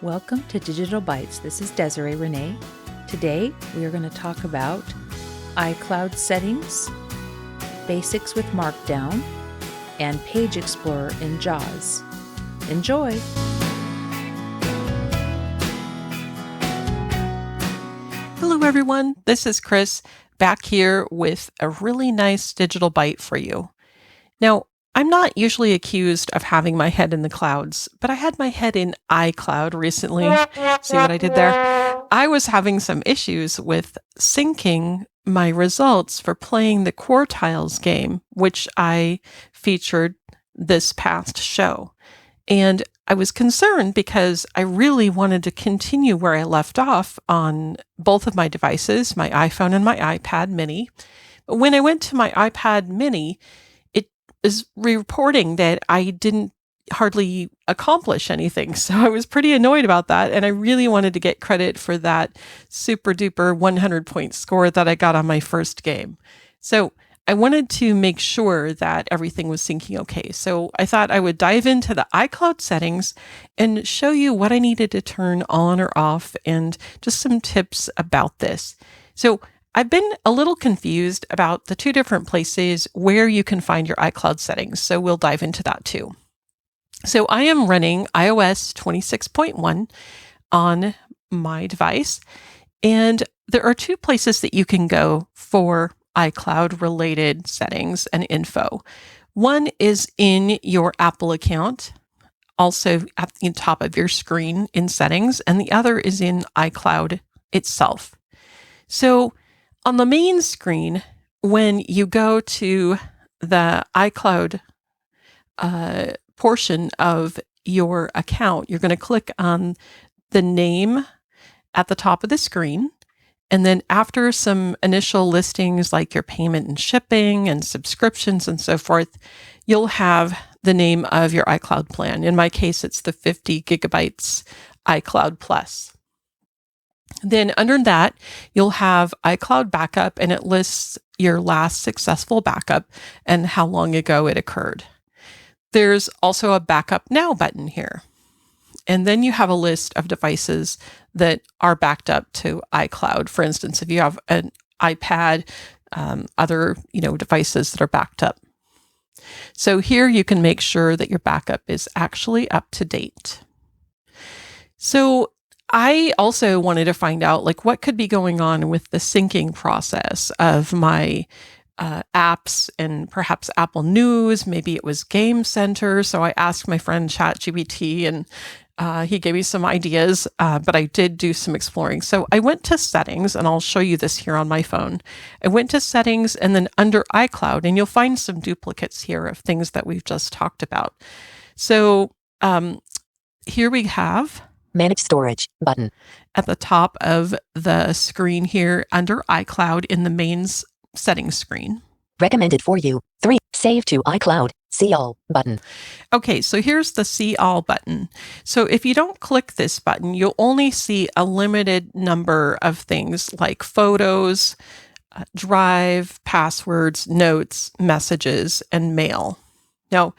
Welcome to Digital Bytes. This is Desiree Renee. Today we are going to talk about iCloud settings, basics with Markdown, and Page Explorer in JAWS. Enjoy! Hello everyone, this is Chris back here with a really nice digital byte for you. Now, I'm not usually accused of having my head in the clouds, but I had my head in iCloud recently. See what I did there? I was having some issues with syncing my results for playing the Quartiles game, which I featured this past show. And I was concerned because I really wanted to continue where I left off on both of my devices, my iPhone and my iPad mini. But when I went to my iPad mini, it was reporting that I didn't hardly accomplish anything. So I was pretty annoyed about that. And I really wanted to get credit for that super duper 100-point score that I got on my first game. So I wanted to make sure that everything was syncing okay. So I thought I would dive into the iCloud settings and show you what I needed to turn on or off and just some tips about this. So I've been a little confused about the two different places where you can find your iCloud settings. So we'll dive into that too. So I am running iOS 26.1 on my device, and there are two places that you can go for iCloud related settings and info. One is in your Apple account, also at the top of your screen in settings, and the other is in iCloud itself. So on the main screen, when you go to the iCloud portion of your account, you're going to click on the name at the top of the screen. And then after some initial listings like your payment and shipping and subscriptions and so forth, you'll have the name of your iCloud plan. In my case, it's the 50 gigabytes iCloud Plus. Then under that, you'll have iCloud Backup, and it lists your last successful backup and how long ago it occurred. There's also a Backup Now button here. And then you have a list of devices that are backed up to iCloud. For instance, if you have an iPad, other devices that are backed up. So here you can make sure that your backup is actually up to date. So I also wanted to find out what could be going on with the syncing process of my apps and perhaps Apple News. Maybe it was Game Center. So I asked my friend ChatGPT, and he gave me some ideas, but I did do some exploring. So I went to settings, and I'll show you this here on my phone. I went to settings and then under iCloud, and you'll find some duplicates here of things that we've just talked about. So here we have Manage Storage button at the top of the screen here under iCloud in the main settings screen. Recommended for you. 3. Save to iCloud. See all button. Okay, so here's the See All button. So if you don't click this button, you'll only see a limited number of things like photos, Drive, passwords, notes, messages, and mail. Now,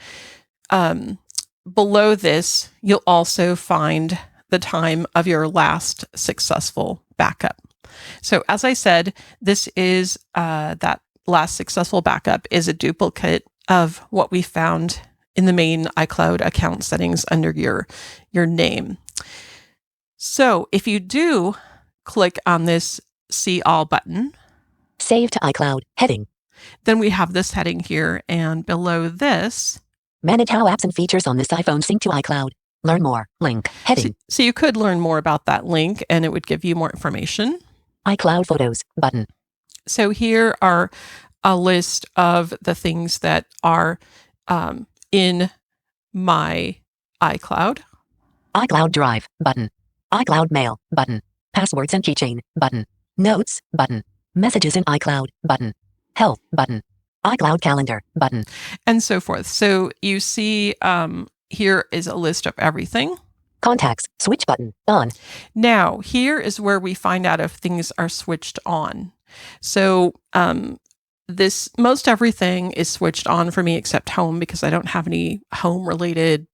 below this, you'll also find the time of your last successful backup. So as I said, this is that last successful backup is a duplicate of what we found in the main iCloud account settings under your name. So if you do click on this See All button, Save to iCloud heading, then we have this heading here, and below this, manage how apps and features on this iPhone sync to iCloud. Learn more link heading. So you could learn more about that link, and it would give you more information. iCloud Photos button. So here are a list of the things that are in my iCloud. iCloud Drive button. iCloud Mail button. Passwords and Keychain button. Notes button. Messages in iCloud button. Health button. iCloud Calendar button. And so forth. So you see here is a list of everything. Contacts switch button on. Now, here is where we find out if things are switched on. So most everything is switched on for me except home, because I don't have any home related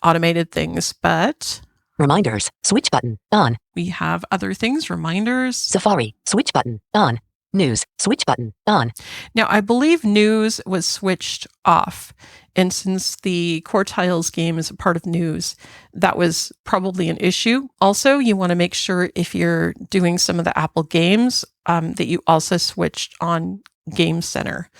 automated things. But Reminders, switch button, on. We have other things, reminders. Safari, switch button, on. News, switch button, on. Now, I believe news was switched off. And since the Quartiles game is a part of news, that was probably an issue. Also, you want to make sure if you're doing some of the Apple games that you also switched on Game Center.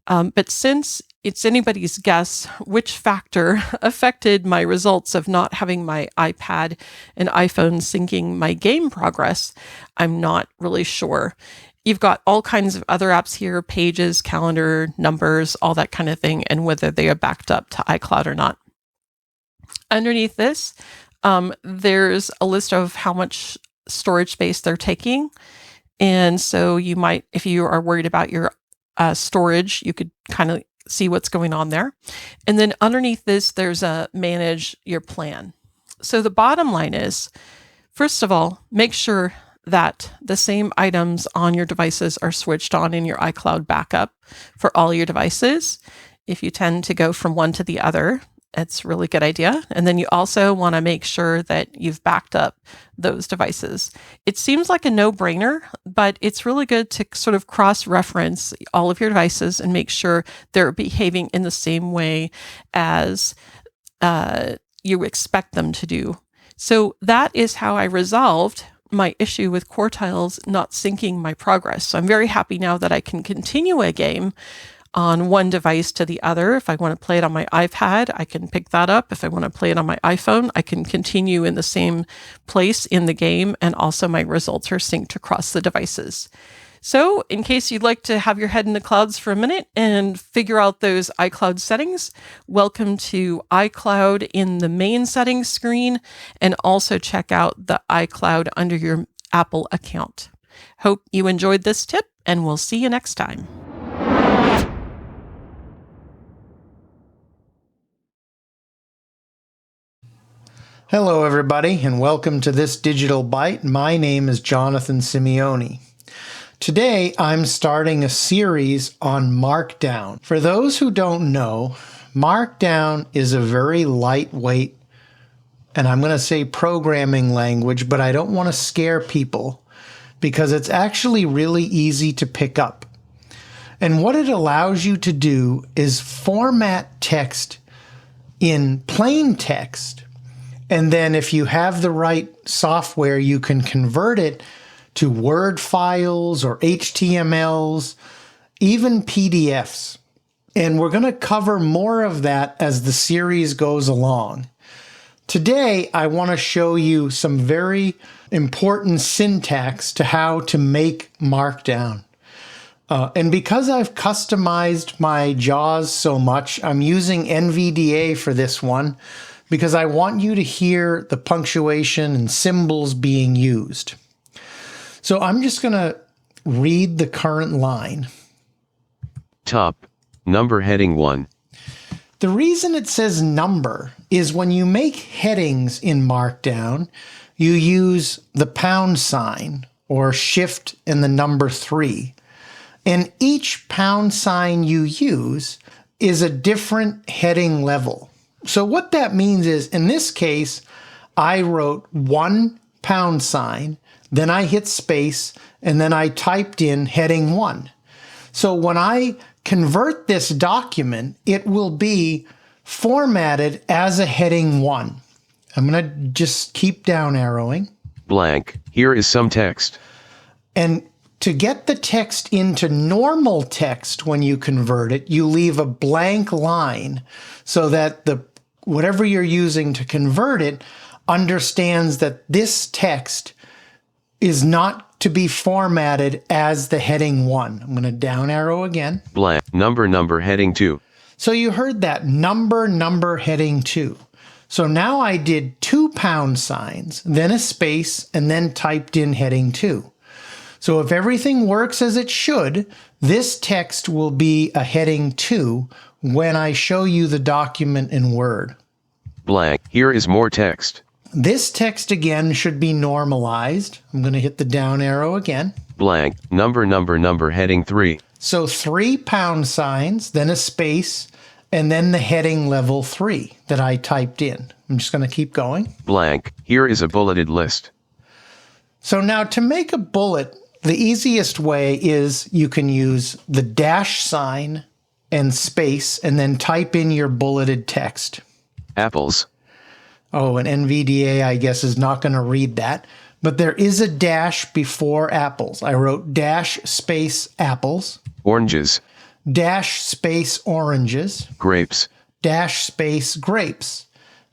But since it's anybody's guess which factor affected my results of not having my iPad and iPhone syncing my game progress, I'm not really sure. You've got all kinds of other apps here, pages, calendar, numbers, all that kind of thing, and whether they are backed up to iCloud or not. Underneath this, there's a list of how much storage space they're taking. And so you might, if you are worried about your storage, you could kind of see what's going on there. And then underneath this, there's a manage your plan. So the bottom line is, first of all, make sure that the same items on your devices are switched on in your iCloud backup for all your devices. If you tend to go from one to the other, it's a really good idea. And then you also want to make sure that you've backed up those devices. It seems like a no-brainer, but it's really good to sort of cross-reference all of your devices and make sure they're behaving in the same way as you expect them to do. So that is how I resolved my issue with Quartiles not syncing my progress. So I'm very happy now that I can continue a game on one device to the other. If I want to play it on my iPad, I can pick that up. If I want to play it on my iPhone, I can continue in the same place in the game, and also my results are synced across the devices. So in case you'd like to have your head in the clouds for a minute and figure out those iCloud settings, welcome to iCloud in the main settings screen, and also check out the iCloud under your Apple account. Hope you enjoyed this tip, and we'll see you next time. Hello, everybody, and welcome to this Digital Byte. My name is Jonathan Simeone. Today, I'm starting a series on Markdown. For those who don't know, Markdown is a very lightweight, and I'm going to say programming language, but I don't want to scare people because it's actually really easy to pick up. And what it allows you to do is format text in plain text. And then if you have the right software, you can convert it to Word files or HTMLs, even PDFs. And we're going to cover more of that as the series goes along. Today, I want to show you some very important syntax to how to make Markdown. And because I've customized my JAWS so much, I'm using NVDA for this one because I want you to hear the punctuation and symbols being used. So I'm just going to read the current line. Top, number heading 1. The reason it says number is when you make headings in Markdown, you use the pound sign or shift and the number 3. And each pound sign you use is a different heading level. So what that means is, in this case, I wrote 1 pound sign, then I hit space, and then I typed in heading 1. So when I convert this document, it will be formatted as a heading 1. I'm going to just keep down arrowing. Blank, here is some text. And to get the text into normal text when you convert it, you leave a blank line so that whatever you're using to convert it understands that this text is not to be formatted as the heading 1. I'm going to down arrow again. Blank, number heading 2. So you heard that number heading 2. So now I did 2 pound signs, then a space, and then typed in heading 2. So if everything works as it should, this text will be a heading 2 when I show you the document in Word. Blank, here is more text. This text again should be normalized. I'm going to hit the down arrow again. Blank, number heading 3. So 3 pound signs, then a space, and then the heading level 3 that I typed in. I'm I'm just going to keep going. Blank. Here is a bulleted list. So now to make a bullet, the easiest way is you can use the dash sign and space and then type in your bulleted text. Apples. Oh, an NVDA, I guess, is not going to read that. But there is a dash before apples. I wrote dash space apples, Oranges. dash space oranges, Grapes. dash space grapes.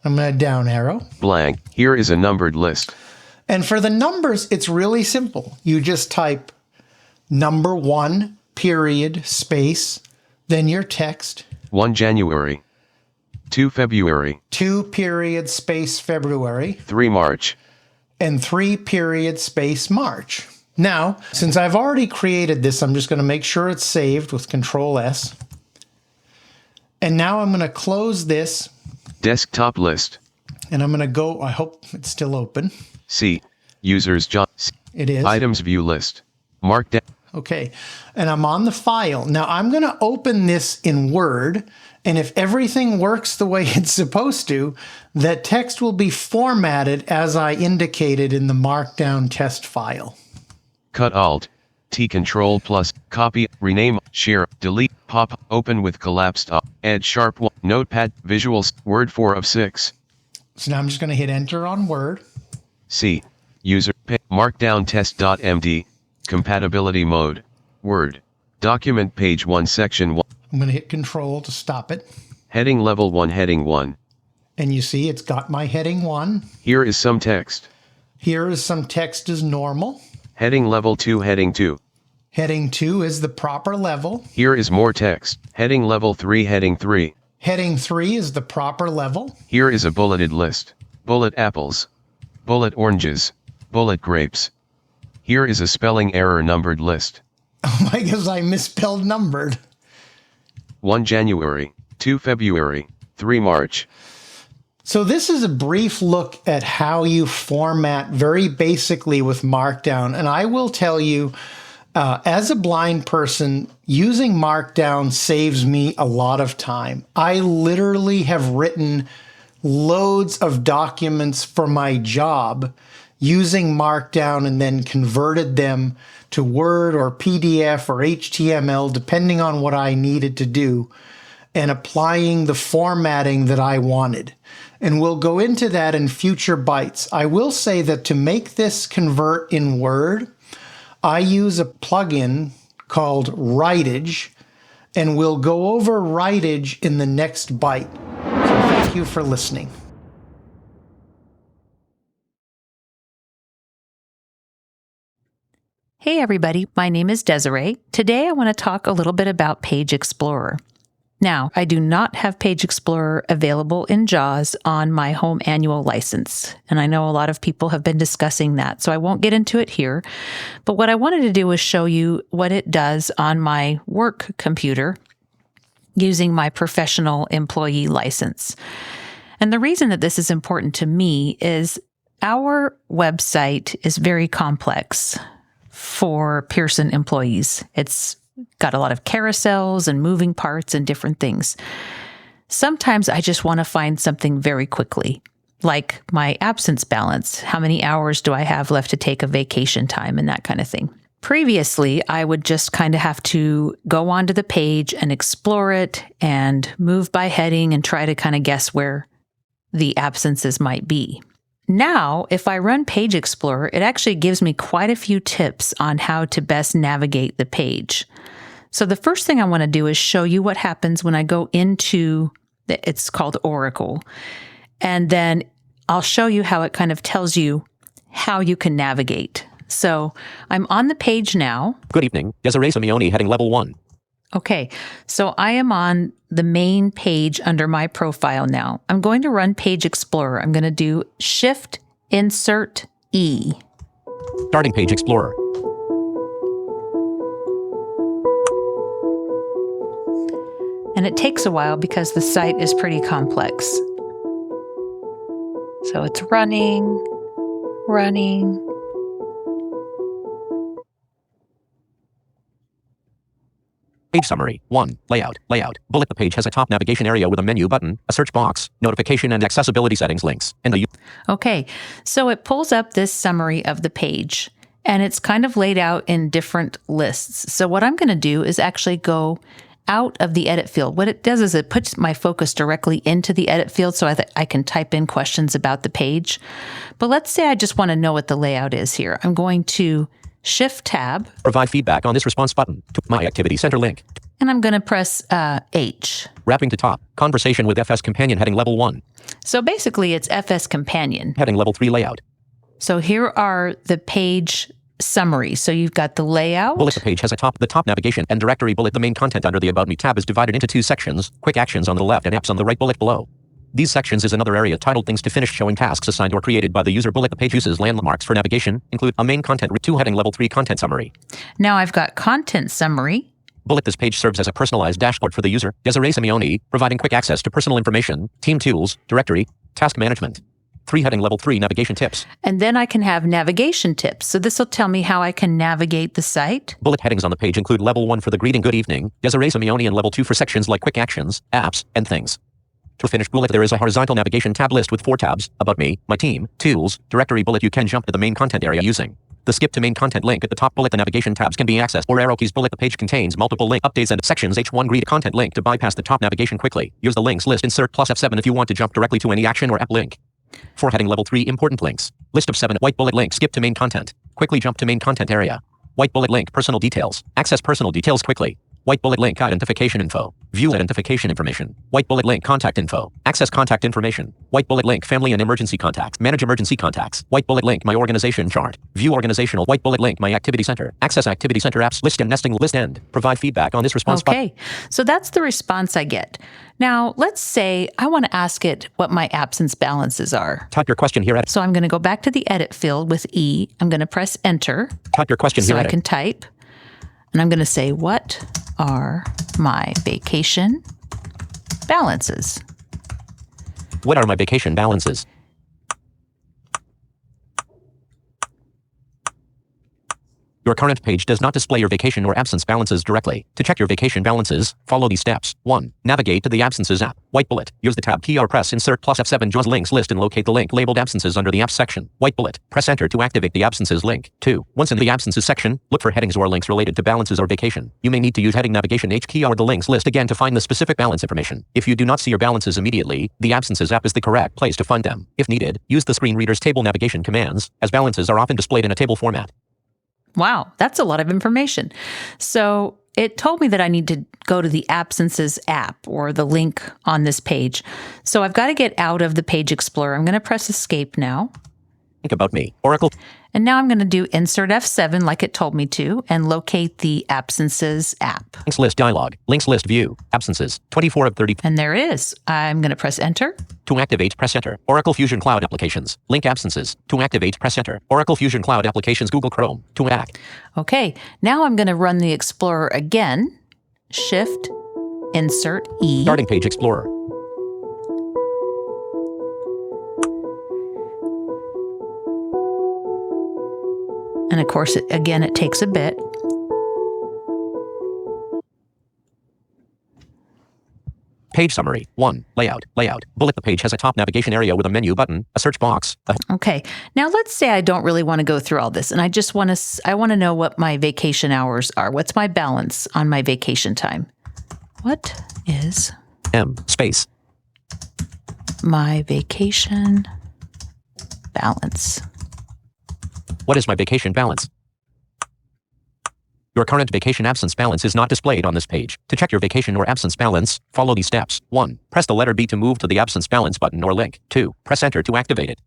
I'm going to down arrow. Blank. Here is a numbered list. And for the numbers, it's really simple. You just type number 1, period, space, then your text. 1 January. 2 February. 2 period space February. 3 March. And 3 period space March. Now, since I've already created this, I'm just going to make sure it's saved with Control S. And now I'm going to close this. Desktop list. And I'm going to go, I hope it's still open. C. Users John. It is. Items view list. Markdown. Okay, and I'm on the file. Now I'm going to open this in Word, and if everything works the way it's supposed to, that text will be formatted as I indicated in the Markdown test file. Cut Alt. T Control plus. Copy. Rename. Share. Delete. Pop. Open with collapsed up. Add sharp 1. Notepad. Visuals. Word 4 of 6. So now I'm just going to hit Enter on Word. C. User. Markdown test.md. Compatibility mode. Word. Document page 1 section 1. I'm going to hit Control to stop it. Heading level 1 heading 1. And you see it's got my heading 1. Here is some text. Here is some text as normal. Heading level 2 heading 2. Heading 2 is the proper level. Here is more text. Heading level 3 heading 3. Heading 3 is the proper level. Here is a bulleted list. Bullet apples. Bullet oranges. Bullet grapes. Here is a spelling error numbered list. Oh, I guess I misspelled numbered. 1 January, 2 February, 3 March. So this is a brief look at how you format very basically with Markdown. And I will tell you, as a blind person, using Markdown saves me a lot of time. I literally have written loads of documents for my job using Markdown and then converted them to Word or PDF or HTML, depending on what I needed to do, and applying the formatting that I wanted. And we'll go into that in future Bytes. I will say that to make this convert in Word, I use a plugin called Writage, and we'll go over Writage in the next Byte. So thank you for listening. Hey everybody, my name is Desiree. Today I want to talk a little bit about Page Explorer. Now, I do not have Page Explorer available in JAWS on my home annual license, and I know a lot of people have been discussing that, so I won't get into it here. But what I wanted to do was show you what it does on my work computer using my professional employee license. And the reason that this is important to me is our website is very complex for Pearson employees. It's got a lot of carousels and moving parts and different things. Sometimes I just want to find something very quickly, like my absence balance. How many hours do I have left to take a vacation time and that kind of thing. Previously, I would just kind of have to go onto the page and explore it and move by heading and try to kind of guess where the absences might be. Now, if I run Page Explorer, it actually gives me quite a few tips on how to best navigate the page. So the first thing I want to do is show you what happens when I go into, it's called Oracle, and then I'll show you how it kind of tells you how you can navigate. So I'm on the page now. Good evening, Desiree Simeone, heading level 1. Okay, so I am on the main page under my profile now. I'm going to run Page Explorer. I'm going to do Shift Insert E. Starting Page Explorer. And it takes a while because the site is pretty complex. So it's running. Page summary. 1. Layout. Layout. Bullet. The page has a top navigation area with a menu button, a search box, notification and accessibility settings links, and the Okay, so it pulls up this summary of the page, and it's kind of laid out in different lists. So what I'm going to do is actually go out of the edit field. What it does is it puts my focus directly into the edit field so I can type in questions about the page. But let's say I just want to know what the layout is here. I'm going to Shift Tab. Provide feedback on this response button. To My Activity Center link. And I'm going to press H. Wrapping to top. Conversation with FS Companion heading level 1. So basically it's FS Companion. Heading level 3 layout. So here are the page summaries. So you've got the layout. Bullet. The page has the top navigation and directory bullet. The main content under the About Me tab is divided into 2 sections, quick actions on the left and apps on the right bullet below. These sections is another area titled Things to Finish, showing tasks assigned or created by the user. Bullet. The page uses landmarks for navigation, include a main content 2 heading level 3 content summary. Now I've got content summary. Bullet. This page serves as a personalized dashboard for the user, Desiree Simeone, providing quick access to personal information, team tools, directory, task management. 3 heading level 3 navigation tips. And then I can have navigation tips. So this will tell me how I can navigate the site. Bullet headings on the page include level 1 for the greeting good evening, Desiree Simeone, and level 2 for sections like quick actions, apps, and things. To finish bullet, there is a horizontal navigation tab list with 4 tabs: About Me, My Team, Tools, Directory. Bullet. You can jump to the main content area using the Skip to Main Content link at the top. Bullet. The navigation tabs can be accessed or arrow keys. Bullet. The page contains multiple link updates and sections. H1 Greet content link to bypass the top navigation quickly. Use the links list. Insert plus F7 if you want to jump directly to any action or app link. 4 heading level 3 important links. List of 7 white bullet link. Skip to main content. Quickly jump to main content area. White bullet link personal details. Access personal details quickly. White bullet link identification info. View identification information. White bullet link contact info. Access contact information. White bullet link family and emergency contacts. Manage emergency contacts. White bullet link my organization chart. View organizational. White bullet link my activity center. Access activity center apps. List and nesting list end. Provide feedback on this response. Okay, so that's the response I get. Now, let's say I want to ask it what my absence balances are. Type your question here. So I'm going to go back to the edit field with E. I'm going to press enter. Type your question so here. I can type. And I'm going to say, what are my vacation balances? What are my vacation balances? Your current page does not display your vacation or absence balances directly. To check your vacation balances, follow these steps. 1. Navigate to the Absences app. White bullet. Use the tab key or press Insert plus F7. Jaws links list and locate the link labeled Absences under the Apps section. White bullet. Press Enter to activate the Absences link. 2. Once in the Absences section, look for headings or links related to balances or vacation. You may need to use heading navigation H key or the links list again to find the specific balance information. If you do not see your balances immediately, the Absences app is the correct place to find them. If needed, use the screen reader's table navigation commands, as balances are often displayed in a table format. Wow, that's a lot of information. So it told me that I need to go to the Absences app or the link on this page. So I've got to get out of the Page Explorer. I'm going to press Escape now. Think About Me. Oracle. And now I'm going to do Insert F7 like it told me to and locate the Absences app. Links list dialog. Links list view. Absences. 24 of 30. And there it is. I'm going to press Enter. To activate, press Enter. Oracle Fusion Cloud Applications. Link Absences. To activate, press Enter. Oracle Fusion Cloud Applications. Google Chrome. To act. Okay, now I'm going to run the Explorer again. Shift, Insert E. Starting Page Explorer. And of course, it takes a bit. Page summary. 1. Layout. Layout. Bullet. The page has a top navigation area with a menu button, a search box. Okay. Now let's say I don't really want to go through all this and I just want to know what my vacation hours are. What's my balance on my vacation time? What is space my vacation balance? What is my vacation balance? Your current vacation absence balance is not displayed on this page. To check your vacation or absence balance, follow these steps. 1. Press the letter B to move to the absence balance button or link. 2. Press Enter to activate it.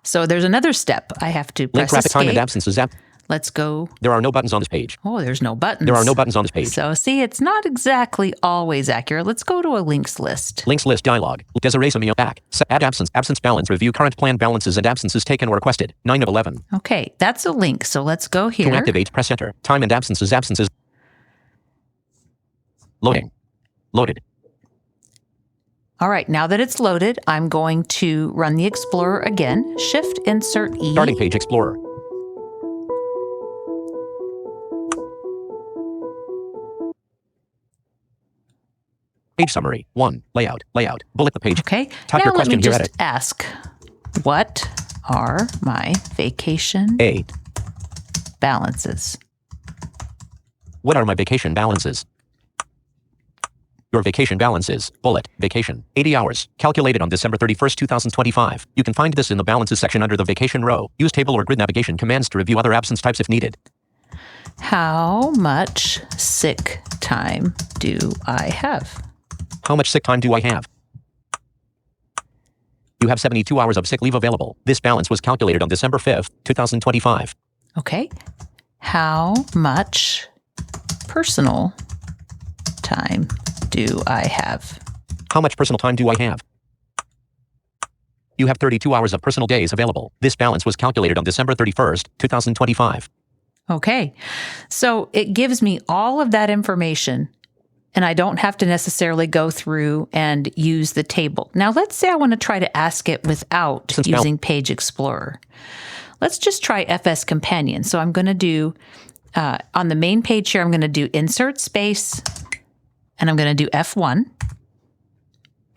So there's another step. I have to press Link Rapid Escape. Time and Absences app. Let's go. There are no buttons on this page. Oh, there's no buttons. There are no buttons on this page. So see, it's not exactly always accurate. Let's go to a links list. Links list dialog. Desiree Simeone back. Add absence balance. Review current plan balances and absences taken or requested. 9 of 11. Okay, that's a link. So let's go here. To activate, press Enter. Time and absences. Loading. Loaded. All right, now that it's loaded, I'm going to run the Explorer again. Shift, Insert E. Starting Page Explorer. Page summary. 1. Layout. Layout. Bullet the page. Okay. Type now your question let me here. just Edit. ask, what are my vacation A. balances? What are my vacation balances? Your vacation balances. Bullet. Vacation. 80 hours. Calculated on December 31st, 2025. You can find this in the balances section under the vacation row. Use table or grid navigation commands to review other absence types if needed. How much sick time do I have? How much sick time do I have? You have 72 hours of sick leave available. This balance was calculated on December 5th, 2025. Okay. How much personal time do I have? How much personal time do I have? You have 32 hours of personal days available. This balance was calculated on December 31st, 2025. Okay. So it gives me all of that information, and I don't have to necessarily go through and use the table. Now, let's say I want to try to ask it without using Page Explorer. Let's just try FS Companion. So I'm going to do, on the main page here, I'm going to do insert space, and I'm going to do F1.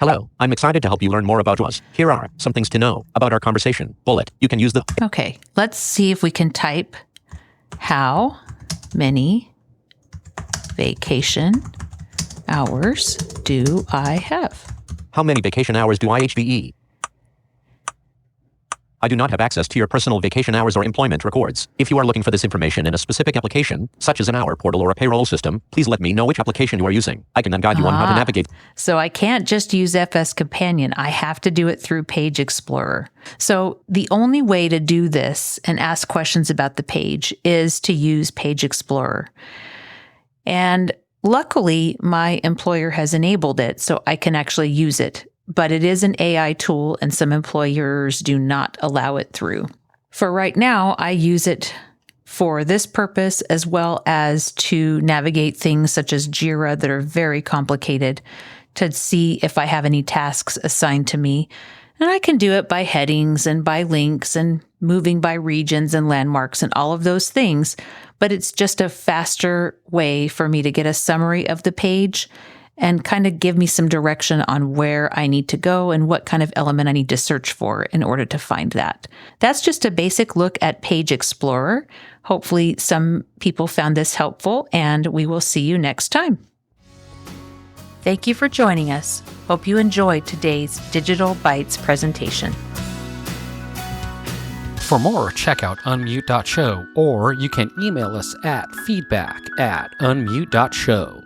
Hello, I'm excited to help you learn more about us. Here are some things to know about our conversation. Bullet. You can use the... Okay, let's see if we can type how many vacation hours do I have? How many vacation hours do I HVE? I do not have access to your personal vacation hours or employment records. If you are looking for this information in a specific application, such as an hour portal or a payroll system, please let me know which application you are using. I can then guide you on how to navigate. So I can't just use FS Companion. I have to do it through Page Explorer. So the only way to do this and ask questions about the page is to use Page Explorer. And luckily, my employer has enabled it, so I can actually use it. But it is an AI tool, and some employers do not allow it through. For right now, I use it for this purpose, as well as to navigate things such as Jira that are very complicated, to see if I have any tasks assigned to me. And I can do it by headings and by links and moving by regions and landmarks and all of those things. But it's just a faster way for me to get a summary of the page and kind of give me some direction on where I need to go and what kind of element I need to search for in order to find that. That's just a basic look at Page Explorer. Hopefully some people found this helpful, and we will see you next time. Thank you for joining us. Hope you enjoyed today's Digital Bytes presentation. For more, check out unmute.show, or you can email us at feedback@unmute.show.